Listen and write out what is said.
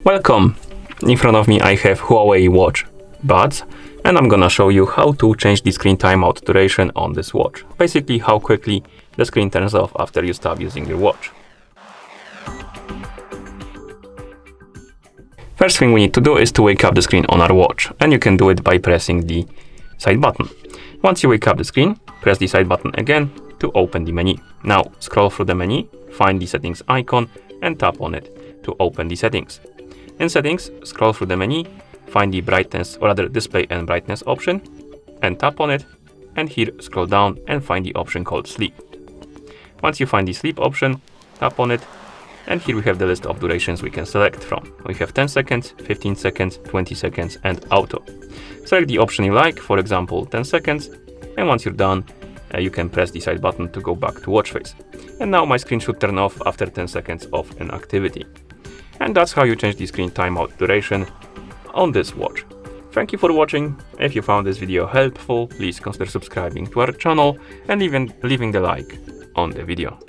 Welcome! In front of me I have HUAWEI Watch Buds, and I'm gonna show you how to change the screen timeout duration on this watch. Basically how quickly the screen turns off after you stop using your watch. First thing we need to do is to wake up the screen on our watch, and you can do it by pressing the side button. Once you wake up the screen, press the side button again to open the menu. Now scroll through the menu, find the settings icon and tap on it to open the settings. In settings, scroll through the menu, find the brightness or rather display and brightness option and tap on it, and here scroll down and find the option called sleep. Once you find the sleep option, tap on it, and here we have the list of durations we can select from. We have 10 seconds, 15 seconds, 20 seconds and auto. Select the option you like, for example 10 seconds, and once you're done, you can press the side button to go back to watch face. And now my screen should turn off after 10 seconds of an activity. And that's how you change the screen timeout duration on this watch. Thank you for watching. If you found this video helpful, please consider subscribing to our channel and even leaving the like on the video.